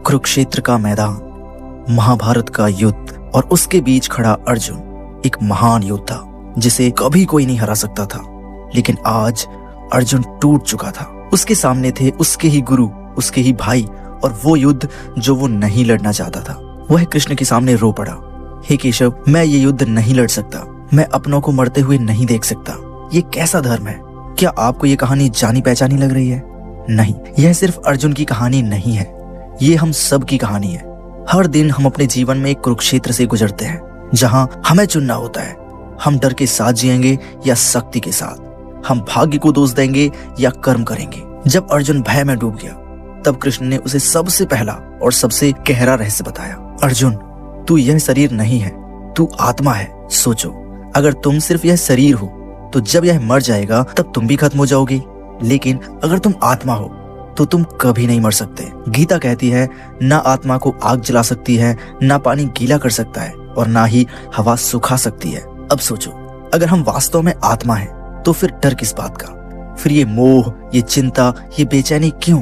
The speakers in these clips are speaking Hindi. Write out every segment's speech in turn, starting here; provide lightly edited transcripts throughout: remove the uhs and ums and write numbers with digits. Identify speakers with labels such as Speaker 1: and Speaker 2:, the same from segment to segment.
Speaker 1: कुरुक्षेत्र का मैदान, महाभारत का युद्ध और उसके बीच खड़ा अर्जुन, एक महान योद्धा जिसे कभी कोई नहीं हरा सकता था। लेकिन आज अर्जुन टूट चुका था। उसके सामने थे उसके ही गुरु, उसके ही भाई, और वो युद्ध जो वो नहीं लड़ना चाहता था। वह कृष्ण के सामने रो पड़ा, हे केशव, मैं ये युद्ध नहीं लड़ सकता, मैं अपनों को मरते हुए नहीं देख सकता। ये कैसा धर्म है? क्या आपको ये कहानी जानी पहचानी लग रही है? नहीं, यह सिर्फ अर्जुन की कहानी नहीं है, ये हम सब की कहानी है। हर दिन हम अपने जीवन में एक कुरुक्षेत्र से गुजरते हैं, जहां हमें चुनना होता है, हम डर के साथ जिएंगे या शक्ति के साथ, हम भाग्य को दोष देंगे या कर्म करेंगे। जब अर्जुन भय में डूब गया, तब कृष्ण ने उसे सबसे पहला और सबसे गहरा रहस्य बताया। अर्जुन, तू यह शरीर नहीं है, तू आत्मा है। सोचो, अगर तुम सिर्फ यह शरीर हो तो जब यह मर जाएगा तब तुम भी खत्म हो जाओगे, लेकिन अगर तुम आत्मा हो तो तुम कभी नहीं मर सकते। गीता कहती है, ना आत्मा को आग जला सकती है, ना पानी गीला कर सकता है, और ना ही हवा सुखा सकती है। अब सोचो, अगर हम वास्तव में आत्मा हैं, तो फिर डर किस बात का? फिर ये मोह, ये चिंता, ये बेचैनी क्यों?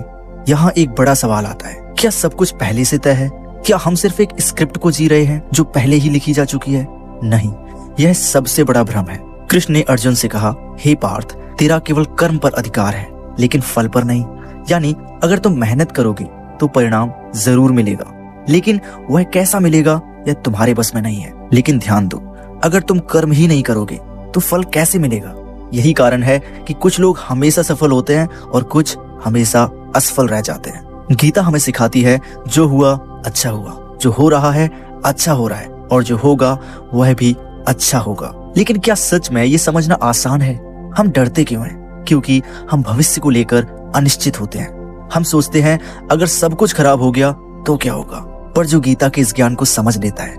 Speaker 1: यहाँ एक बड़ा सवाल आता है, क्या सब कुछ पहले से तय है? क्या हम सिर्फ एक स्क्रिप्ट को जी रहे हैं जो पहले ही लिखी जा चुकी है? नहीं, यह सबसे बड़ा भ्रम है। कृष्ण ने अर्जुन से कहा, हे पार्थ, तेरा केवल कर्म पर अधिकार है, लेकिन फल पर नहीं। यानी अगर तुम मेहनत करोगे तो परिणाम जरूर मिलेगा, लेकिन वह कैसा मिलेगा यह तुम्हारे बस में नहीं है। लेकिन ध्यान दो, अगर तुम कर्म ही नहीं करोगे तो फल कैसे मिलेगा? यही कारण है कि कुछ लोग हमेशा सफल होते हैं और कुछ हमेशा असफल रह जाते हैं। गीता हमें सिखाती है, जो हुआ अच्छा हुआ, जो हो रहा है अच्छा हो रहा है, और जो होगा वह भी अच्छा होगा। लेकिन क्या सच में ये समझना आसान है? हम डरते क्यों हैं? क्योंकि हम भविष्य को लेकर अनिश्चित होते हैं। हम सोचते हैं अगर सब कुछ खराब हो गया तो क्या होगा? पर जो गीता के इस ज्ञान को समझ लेता है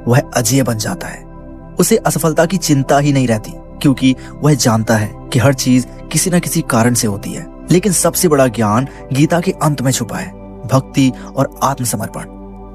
Speaker 1: वह अजेय बन जाता है। उसे असफलता की चिंता ही नहीं रहती, क्योंकि वह जानता है कि हर चीज किसी न किसी कारण से होती है। लेकिन सबसे बड़ा ज्ञान गीता के अंत में छुपा है, भक्ति और आत्मसमर्पण।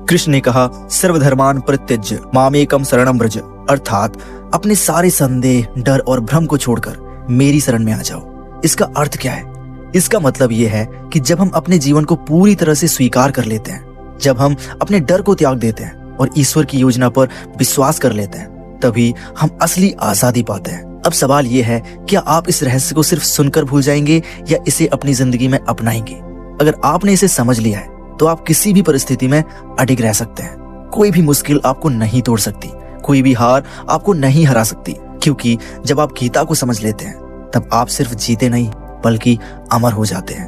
Speaker 1: कृष्ण ने कहा, सर्वधर्मान परित्यज्य मामेकम शरणं व्रज, अर्थात अपने सारे संदेह, डर और भ्रम को छोड़कर मेरी शरण में आ जाओ। इसका अर्थ क्या है? इसका मतलब यह है कि जब हम अपने जीवन को पूरी तरह से स्वीकार कर लेते हैं, जब हम अपने डर को त्याग देते हैं और ईश्वर की योजना पर विश्वास कर लेते हैं, तभी हम असली आजादी पाते हैं। अब सवाल यह है, क्या आप इस रहस्य को सिर्फ सुनकर भूल जाएंगे या इसे अपनी जिंदगी में अपनाएंगे? अगर आपने इसे समझ लिया है तो आप किसी भी परिस्थिति में अडिग रह सकते हैं। कोई भी मुश्किल आपको नहीं तोड़ सकती, कोई भी हार आपको नहीं हरा सकती, क्योंकि जब आप गीता को समझ लेते हैं तब आप सिर्फ जीते नहीं बल्कि अमर हो जाते हैं।